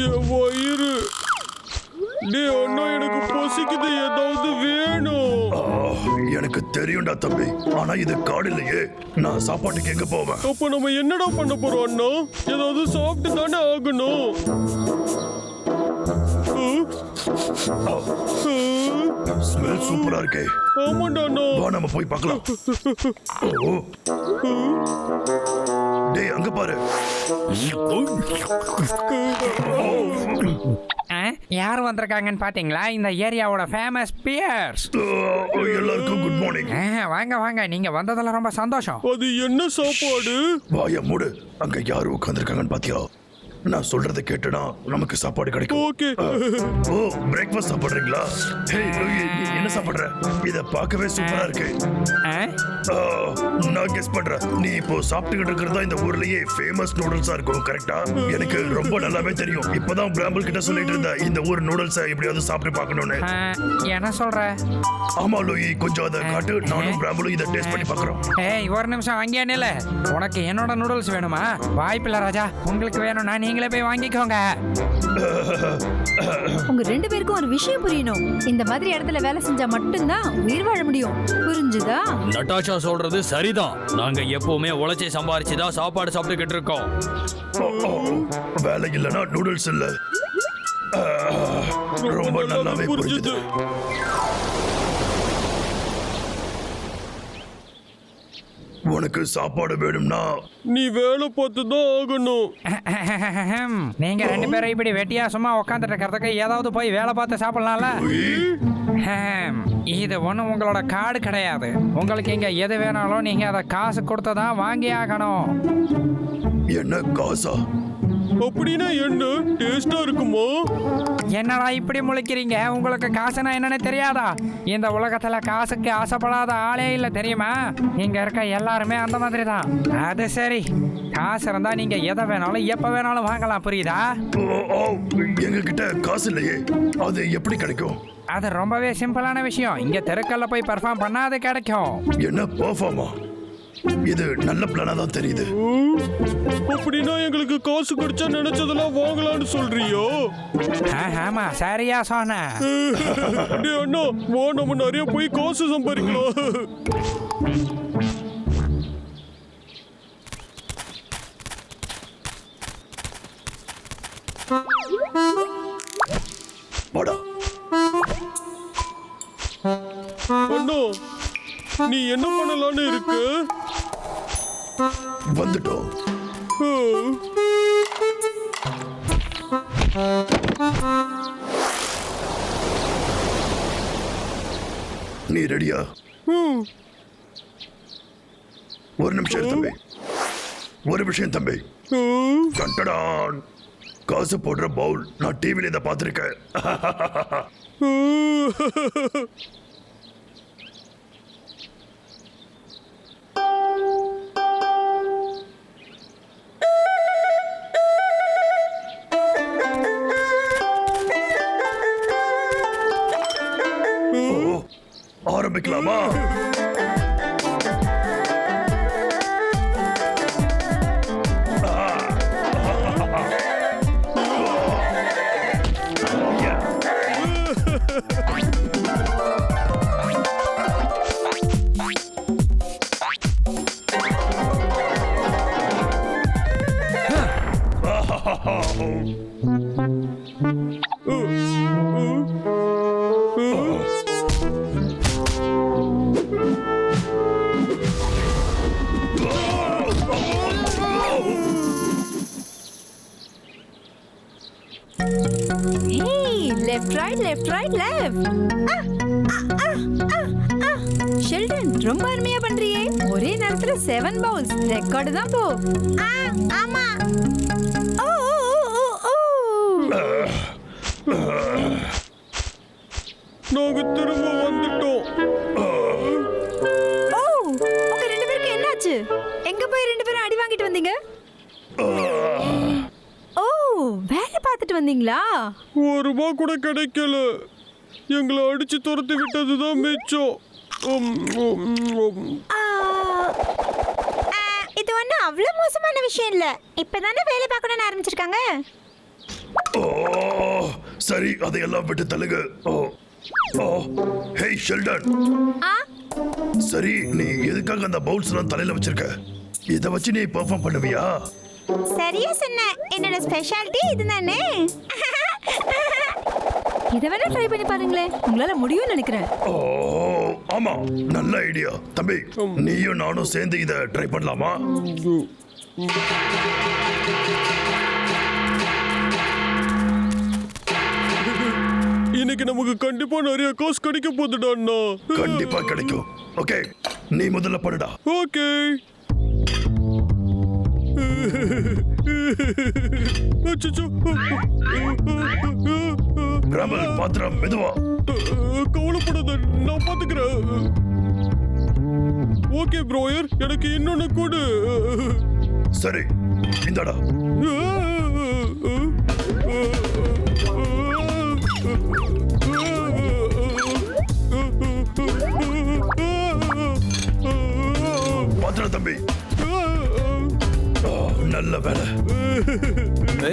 என் வயிறு. டேய் அண்ணா, எனக்கு பசிக்குது, ஏதாவது வேணும். எனக்கு தெரியும்டா தம்பி, ஆனா இது காடு இல்லையே, நான் சாப்பாட்டுக்கு எங்க போவேன்? அப்ப நம்ம என்னடா பண்ண போறோம் அண்ணா? ஏதாவது சாப்பிட்டு தானே ஆகணும். ஸ்மெல் சூப்பரா இருக்கே. ஆமாண்டா அண்ணா. வா நம்ம போய் பார்க்கலாம். டேய் அங்க பாரு. யார் வந்திருக்காங்கன்னு பாத்தீங்களா? இந்த ஏரியாவோட ஃபேமஸ் பியர்ஸ். எல்லாருக்கும் குட் மார்னிங். வாங்க வாங்க, நீங்க வந்ததுல ரொம்ப சந்தோஷம். அது என்ன சாப்பாடு? வாய மூடு. அங்க யாரு உட்கார்ந்திருக்காங்கன்னு பாத்தியா? நான் சொல்றத கேட்டனா நமக்கு சாப்பாடு கிடைக்கும். ஓகே. ஓ, பிரேக்ஃபாஸ்ட் சாப்பிடுறீங்களா? ஹேய் லூயி, என்ன சாப்பிடுற? இத பார்க்கவே சூப்பரா இருக்கு. நான் கெஸ் பண்றேன், நீ இப்போ சாப்பிட்டுக்கிட்டு இருக்கிறதா இந்த ஊர்லயே ஃபேமஸ் நூடுல்ஸா இருக்கும், கரெக்டா? எனக்கு ரொம்ப நல்லாவே தெரியும். இப்பதான் பிராம்பிள் கிட்ட சொல்லிட்டு இருந்த இந்த ஊர் நூடுல்ஸை எப்படியாவது சாப்பிட்டு பார்க்கணும்னு. என்ன சொல்ற? ஆமா லூயி, கொஞ்சம் அதை காட்டு, நானும் பிராம்பிளும் இதை டேஸ்ட் பண்ணி பார்க்கறோம். ஏய் ஒரு நிமிஷம் அங்கேயே நில்ல. உனக்கு என்னோட நூடுல்ஸ் வேணுமா? வாய்ப்பில்லை ராஜா, உங்களுக்கு வேணும்னா நீங்களே போய் வாங்கிக்கோங்க. உங்க ரெண்டு பேருக்கும் ஒரு விஷயம் புரியணும். இந்த மாதிரி இடத்துல வேலை செஞ்சா மட்டும்தான் உயிர் வாழ முடியும், புரிஞ்சுதா? நட்டாஷா சொல்றது சரிதான். நாங்க எப்பவுமே உழைச்சி சம்பாரிச்சுதான் சாப்பாடு சாப்பிட்டுக்கிட்டு இருக்கோம். வேலை இல்லைன்னா நூடுல்ஸ் இல்ல. ரொம்ப நல்லாவே புரிஞ்சுது. உனக்கு சாப்பாடு வேணும்னா நீ வேலை பார்த்து தான் ஆகணும். நீங்க ரெண்டு பேரும் இப்படி வெட்டியா சும்மா உட்காந்துட்டு இருக்கிறதுக்கு ஏதாவது போய் வேலை பார்த்து சாப்பிடலாம்ல. இது ஒன்றும் உங்களோட கார்டு கிடையாது. உங்களுக்கு இங்க எது வேணாலும் நீங்க அதை காசு கொடுத்துதான் வாங்கி ஆகணும். என்ன காசா? அப்படின்னா என்ன? டேஸ்டா இருக்குமா? என்னடா இப்படி முழிக்கிறீங்க? உங்களுக்கு காசுனா என்னன்னு தெரியாதா? இந்த உலகத்துல காசுக்கு ஆசைப்படாத ஆளே இல்லை தெரியுமா? இங்க இருக்க எல்லாருமே அந்த மாதிரி தான். அது சரி, காசு இருந்தா நீங்க எதை வேணாலும் எப்ப வேணாலும் வாங்கலாம், புரியுதா? எங்க கிட்ட காசு இல்லையே, அது எப்படி கிடைக்கும்? அது ரொம்பவே சிம்பிளான விஷயம். இங்க தெருக்கல்ல போய் பெர்ஃபார்ம் பண்ணா அது கிடைக்கும். என்ன பெர்ஃபார்மா? இது நல்ல பிளானா தான் தெரியுது. அப்படின்னா எங்களுக்கு காசு கிடைச்சா நினைச்சதெல்லாம் வாங்கலாம்னு சொல்றியோ? ஆமா, சரியா சொன்ன. டேய் அண்ணா, வா நம்ம நிறைய போய் காசு சம்பாதிக்கலாம். வாடா. அண்ணா, நீ என்ன பண்ணலான்னு இருக்கு? வந்துட்டோம். நீ ரெடியா? ஒரு நிமிஷம் தம்பி, ஒரு விஷயம் தம்பி. கண்டடான், காசு போடுற பவுல். நான் டிவில இதை பார்த்திருக்கேன். ஆரம்பிக்கலாமா? left right left. ஷெல்டன், ரொம்ப அருமையா பண்றியே. ஒரே நேரத்துல 7 பவுல்ஸ். ரெக்கார்டு தான் போ. ஆமா. ஓ நாங்க திரும்ப வந்துட்டோம். ஓ, உங்க ரெண்டு பேருக்கு என்னாச்சு? எங்க போய் ரெண்டு பேரும் அடி வாங்கிட்டு வந்தீங்க? ஓ, வேலை பார்த்துட்டு வந்தீங்களா? ₹1 கூட கிடைக்கல. எங்களை அடிச்சு துரத்தி விட்டதுதான் மிச்சம். இது ஒன்றும் அவ்வளோ மோசமான விஷயம் இல்லை. இப்பதானே வேலை பார்க்கணும்னு ஆரம்பிச்சிருக்காங்க. ஓ சரி, அதையெல்லாம் விட்டு தள்ளுங்க. ஓ ஓ ஹே ஷெல்டன், ஆ சரி நீ எதுக்காக அந்த பவுல்ஸ்லாம் தலையில வச்சிருக்க? இதை வச்சு நீ பெர்ஃபார்ம் பண்ணுவியா? சரியா சொன்ன. என்னோட ஸ்பெஷாலிட்டி இதுதானே. இதை வேணா ட்ரை பண்ணி பாருங்களேன், உங்களால முடியும்னு நினைக்கிறேன். ஓ ஆமா, நல்ல ஐடியா. தம்பி, நீயும் நானும் சேர்ந்து இதை ட்ரை பண்ணலாமா? இன்னைக்கு நமக்கு கண்டிப்பா நிறைய காசு கிடைக்க போகுதுடா அண்ணா. கண்டிப்பா கிடைக்கும். ஓகே, நீ முதல்ல பண்ணுடா. ஓகே. அச்சச்சோ. பிராமல், பாத்திரம் மெதுவா. கவலைப்படாத, நான் பாத்துக்கிறேன். ஓகே ப்ரோயர், எனக்கு இன்னொன்னு கொடு. சரி, இந்தாடா. பாத்திரம் தம்பி. நல்ல வேலை.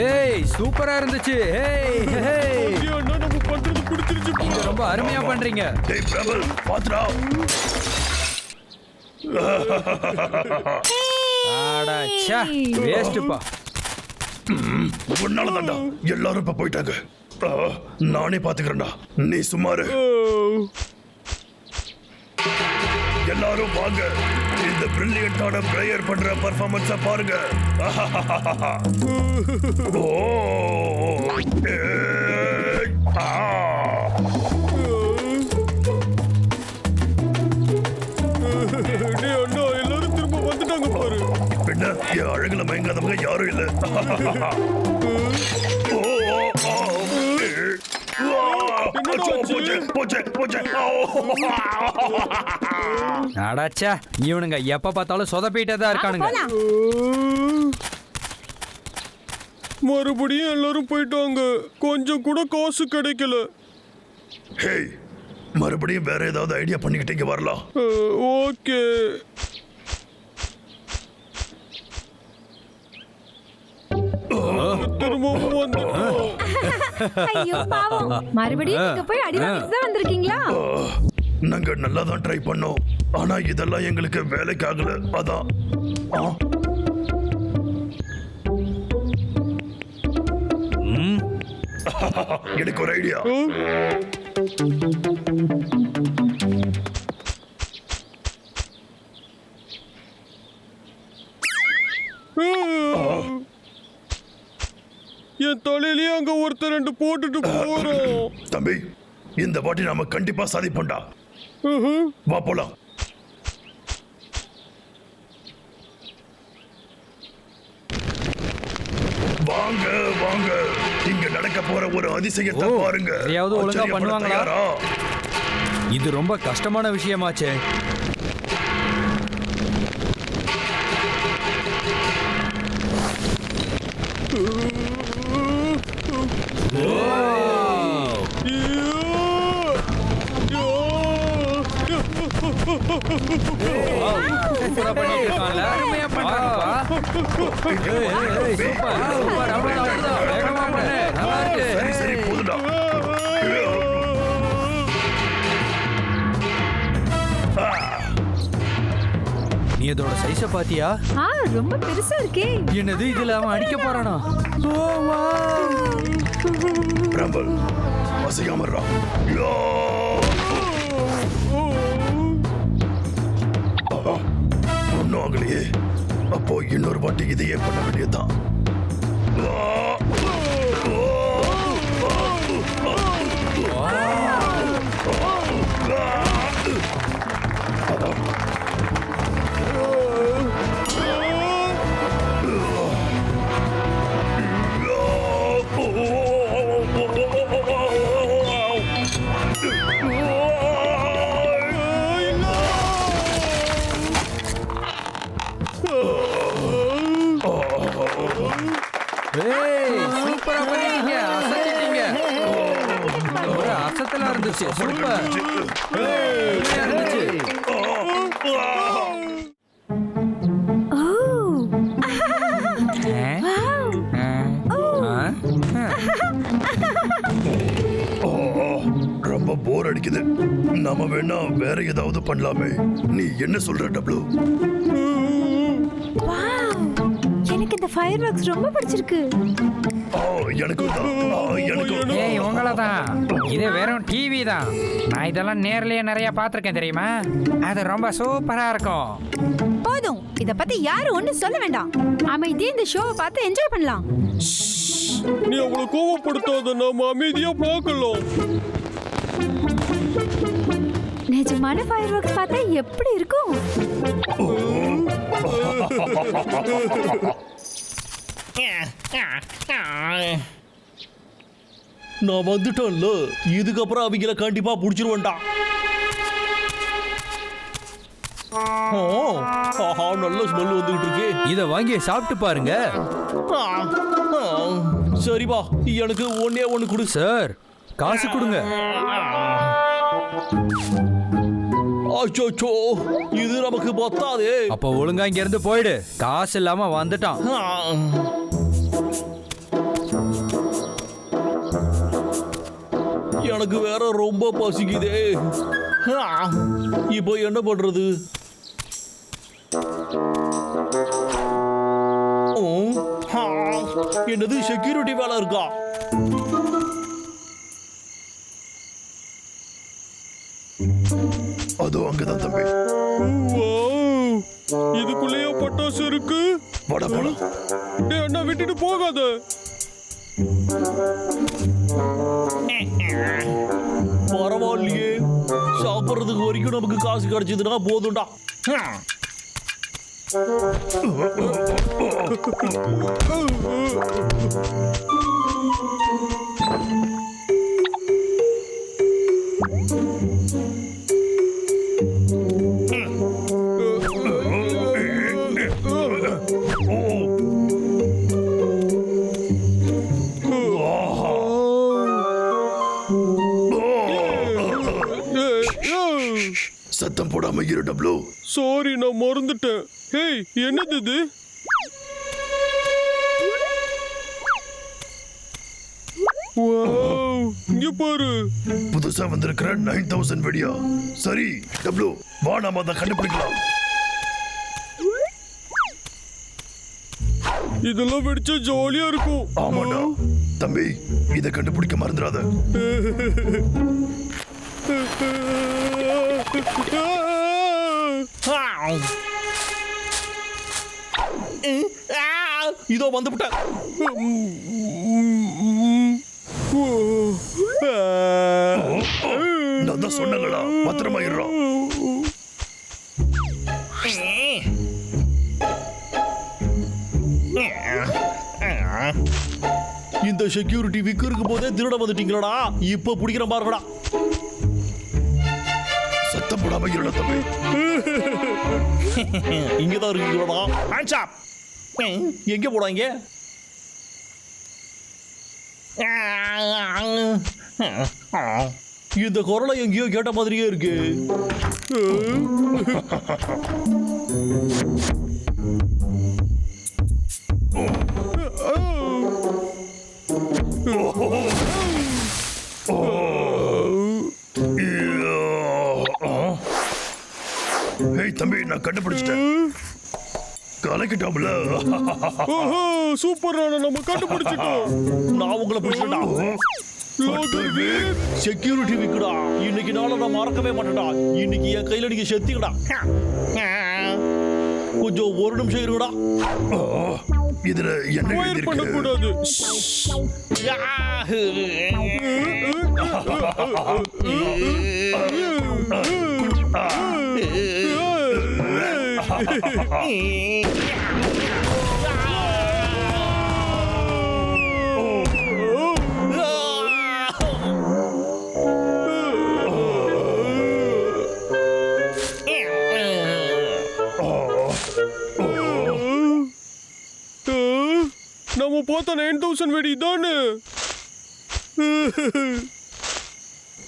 ஏய் சூப்பரா இருந்துச்சு. ஏய் ஏய் ஐயா, அண்ணா, நம்ம பண்றது பிடிச்சிருச்சு. நீங்க ரொம்ப அருமையா பண்றீங்க. டேய் பிராமல், பாத்திரம். ஆடா ச்சே, வேஸ்ட்ப்பா. உன்னால தான்டா எல்லாரும் இப்ப போயிட்டாங்க. நானே பாத்துக்கிறேன்டா, நீ சும்மாரு. எல்லாரும் வாங்க, இந்த பிரில்லியண்டான பிரேயர் பண்ற பெர்ஃபார்மன்ஸ பாருங்க. ஓ ஏய், ஆ. டேய் அண்ணா, எல்லாரும் திரும்ப வந்துட்டாங்க பாரு. பின்ன என் அழகுல மயங்காதவங்க யாரும் இல்ல. ஓ, ஓ, ஏய். என்னடா ஆச்சு? போச்சு போச்சு போச்சு. அடாச்சா, இவனுங்க எப்ப பார்த்தாலும் சொதப்பிட்டே தான் இருக்கானுங்க. மறுபடியும் எல்லாரும் போயிட்டாங்க. கொஞ்சம் கூட காசு கிடைக்கல. ஹேய், மறுபடியும் வேற ஏதாவது ஐடியா பண்ணிக்கிட்டு இங்க வரலாம். ஓகே. திரும்பவும் வந்துட்டோம். ஐயோ பாவம், மறுபடியும் நீங்க போய் அடி வாங்கிட்டு தான் வந்திருக்கீங்களா? நாங்க நல்லா தான் ட்ரை பண்ணோம், ஆனா இதெல்லாம் எங்களுக்கு வேலைக்கு ஆகல. அதான் எனக்கு ஒரு ஐடியா. என் தலையிலேயே அங்க ஒருத்தர் ரெண்டு போட்டுட்டு போறோம். தம்பி, இந்த வாட்டி நாம கண்டிப்பா சாதிப்போம்டா. வா போலாம். வாங்க வாங்க, இங்க நடக்க போற ஒரு அதிசயத்தை பாருங்க. எதையாவது ஒழுங்கா ஆச்சரியப்பட பண்ணுவாங்களா? தயாரா? இது ரொம்ப கஷ்டமான விஷயமாச்சே. சூப்பரா பண்ணிட்டு இருக்கான்ல. அருமையா பண்றாங்கப்பா. ஏய் ஏய் ஏய், சூப்பர் சூப்பர். அவ்வளவுதான், வேகமா பண்ணு. நல்லா இருக்கு. சரி சரி, போதுடா. நீ இதோட சைஸ பாத்தியா? ரொம்ப பெருசா இருக்கே. என்னது, இதுல அவன் அடிக்க போறானா? ஓ வாவ். பிரம்பல், அசையாம இருடா. ஒன்னும் ஆகலையே. அப்போ இன்னொரு வாட்டி இதையே பண்ண வேண்டியதுதான். ஏய் சூப்பரா பண்ணிட்டீங்க, அசத்திட்டீங்க. ஒரு அசத்தலா இருந்துச்சு. சூப்பர். ஏய் இருந்துச்சு. ஓ அடிக்குது. நாம வேணா வேற ஏதாவது பண்ணலாமே. நீ என்ன சொல்ற டப்ளு? வாவ், எனக்கு இந்த ஃபயர் ஒர்க்ஸ் ரொம்ப பிடிச்சிருக்கு. எனக்கு எனக்கு ஏய் உங்களை தான். இது வெறும் டிவி தான். நான் இதெல்லாம் நேர்லயே நிறைய பார்த்துருக்கேன் தெரியுமா. அது ரொம்ப சூப்பரா இருக்கும். போதும், இத பத்தி யாரும் ஒண்ணும் சொல்ல வேண்டாம். அமைதியா இந்த ஷோவை பார்த்து என்ஜாய் பண்ணலாம். நீ அவளை கோவப்படுத்தாத, நாம அமைதியா பார்க்கலாம். நிஜமான ஃபயர் ஒர்க்ஸ் பார்த்தா எப்படி இருக்கும்? நான் வந்துட்டேன்ல, இதுக்கப்புறம் அவங்கள கண்டிப்பா புடிச்சிருவேன்டா. நல்ல ஸ்மெல் வந்துகிட்டு இருக்கு. இத வாங்கி சாப்பிட்டு பாருங்க. சரிப்பா, எனக்கு ஒன்னே ஒண்ணு கொடு. சார், காசு கொடுங்க. அச்சோ, இது நமக்கு பத்தாதே. அப்ப ஒழுங்கா இங்க இருந்து போயிடு. காசு இல்லாம வந்துட்டான். எனக்கு வேற ரொம்ப பசிக்குதே. இப்போ என்ன பண்றது? என்னது செக்யூரிட்டி வேலை இருக்கா? அதோ அங்கதான் தம்பி. வாவ், இதுக்குள்ளேயே பட்டாசு இருக்கு. வட போலாம். டேய் அண்ணா, விட்டுட்டு போகாத. பரவாயில்லையே, சாப்பிட்றதுக்கு வரைக்கும் நமக்கு காசு கிடைச்சதுன்னா போதும்டா. சத்தம் போடாம இரு டப்ளு. சாரி, நான் மறந்துட்டேன். ஹேய், என்னது இது? வாவ், இங்க பாரு. புதுசா வந்திருக்கிற 9000 வெடியா? சரி டப்ளு, வா நாம அதை கண்டுபிடிக்கலாம். இதெல்லாம் வெடிச்சா ஜாலியா இருக்கும். ஆமாடா தம்பி, இதை கண்டுபிடிக்க மறந்துடாத. இதோ வந்துவிட்டேன். நான் தான் சொன்னேன்லடா, பத்திரமா இருறோம். இந்த செக்யூரிட்டி விக்கு இருக்கும் போதே திருட வந்துட்டீங்களா? இப்ப பிடிக்கிற பாருங்கடா. சத்தம் போடாம இருடா தம்பி. இங்கதான் இருக்கீங்களா? எங்க போடாங்க? இந்த குரலை எங்கேயோ கேட்ட மாதிரியே இருக்கு. ஏய் தம்பி, நான் கண்டுபிடிச்சிட்டேன். கலக்கிட்டோம்ல. சூப்பர், நம்ம கண்டுபிடிச்சிட்டோம். நான் உங்களை பிடிச்சிட்டா. செக்யூரிட்டி விக்குடா. இன்னைக்கு நாள நான் மறக்கவே மாட்டேன்டா. இன்னைக்கு என் கையில நீங்க செத்தீங்கடா. கொஞ்சம் ஒரு நிமிஷம் இருங்கடா. இதுல என்ன ஃபயர் பண்ணக்கூடாது. நம்ம பார்த்த 9000 வெடி தானே?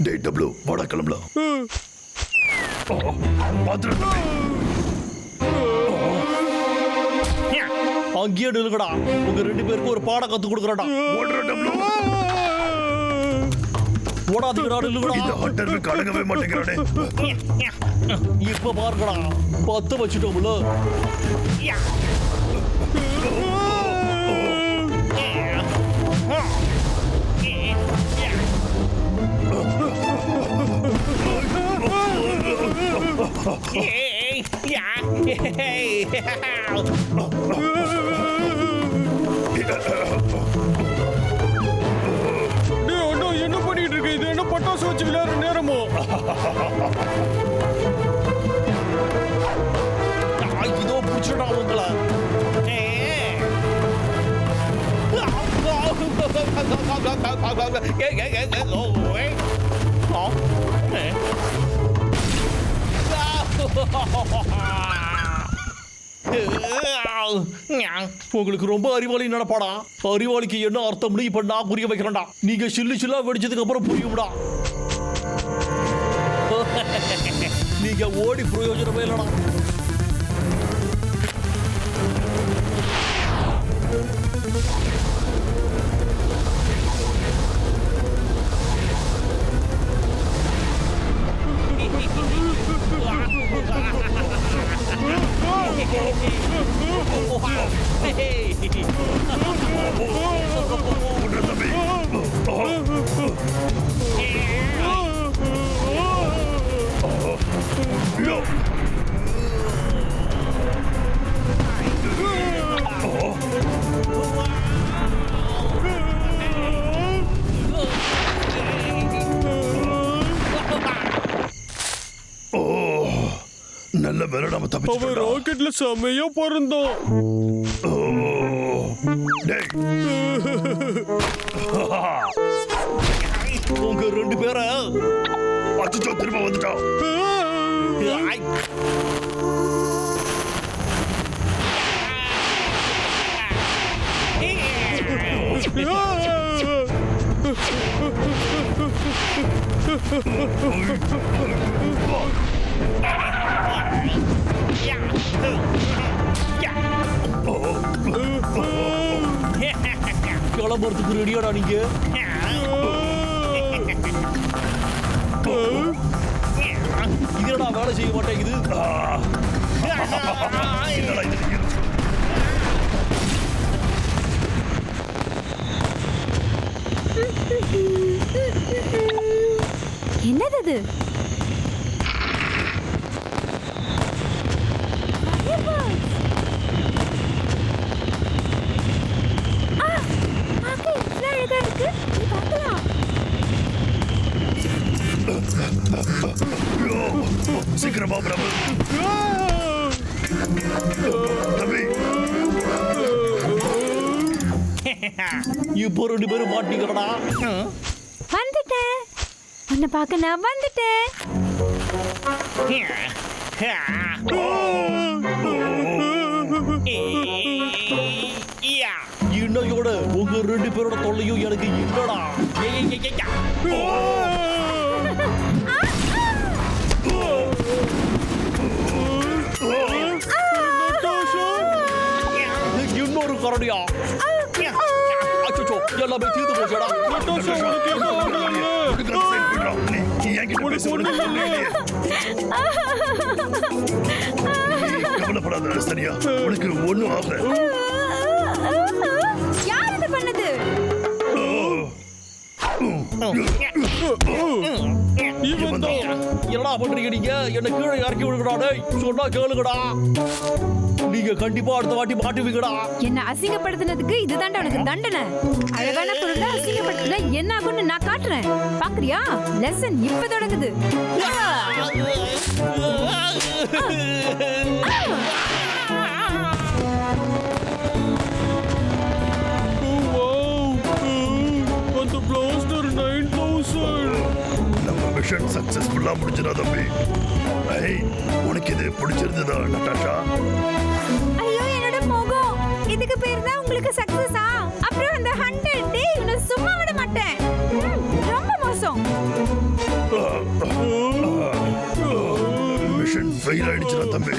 டேய் டப்ளு, வாடா கிளம்பலாம். பாத்துறேன் தம்பி. அங்கேயே நிலுங்கடா. உங்க ரெண்டு பேருக்கு ஒரு பாடம் கத்து கொடுக்குறடா. ஓடுற டப்ளு. ஓடாதீங்கடா இந்த நில்லுங்கடா. ஹண்டருக்கு அடங்கவே மாட்டேங்கிறானே. இப்ப பாருங்கடா, 10 வச்சுட்டோம்ல. டேய் அண்ணா என்ன பண்ணிட்டு இருக்க? இது என்ன பட்டாசு வச்சு விளையாடுற நேரமோ? இதோ புடிச்சுடா உங்களை. உங்களுக்கு ரொம்ப அறிவாளி நடப்பாடா. அறிவாளிக்கு என்ன அர்த்தம்னு இப்ப நான் புரிய வைக்கிறேன்டா. நீங்க சில்லா வெடிச்சதுக்கு அப்புறம் புரியும்டா. நீங்க ஓடி பிரயோஜனமே இல்லடா. உன்னை தம்பி. ஐயோ. நல்ல வேலை நாம அவன் தப்பிச்சிட்டோம். ராக்கெட்ல செமையா பறந்தான். டேய் உங்க 2 பேரை அச்சோ திரும்ப வந்துட்டான். கிளம்புறதுக்கு ரெடியாடா நீங்க? இதடா வேலை செய்ய மாட்டேங்குது. என்னடா இது? என்னது அது? சீக்கிரமா பிரபு. தம்பி இப்போ 2 பேரும் மாட்டீங்கடா. வந்துட்டேன். உன்னை பார்க்க நான் வந்துட்டேன். இன்னையோட உங்க 2 பேரோட தொல்லையும் எனக்கு இல்லடா. இன்னொரு கரடியா? அச்சோ எல்லாமே தீர்ந்து போச்சடா. நட்டாஷா உனக்கு என்ன ஆகல? நீ என்கிட்ட பேச கவலைப்படாத சரியா? உனக்கு ஒண்ணும் ஆகல. யார் இது பண்ணது? இவன் தான். என்னடா பண்றீங்க நீங்க? என்ன கீழே இறக்கி விடுங்கடா. டேய் சொன்னா கேளுங்கடா. நீங்க கண்டிப்பா அடுத்த வாட்டி மாட்டுவீங்கடா. என்ன அசிங்கப்படுத்தினதுக்கு இதுதான்டா உனக்கு தண்டனை. அழகான பொருளை அசிங்கப்படுத்தினா என்ன ஆகும்னு நான் காட்டுறேன். பாக்குறியா? லெசன் இப்ப தொடங்குது. அந்த பிளாஸ்டர் 9000. நம்ம மிஷன் சக்சஸ்ஃபுல்லா முடிஞ்சதா தம்பி? ஐய், உனக்கு இது பிடிச்சிருந்ததா நட்டாஷா? ஐயோ என்னோட முகம். இதுக்கு பேர் தான் உங்களுக்கு சக்சஸா? அப்புறம் அந்த 100 டே நான் சும்மா விட மாட்டேன். ரொம்ப மோசம். மிஷன் ஃபெயில் ஆயிடுச்சுடா தம்பி.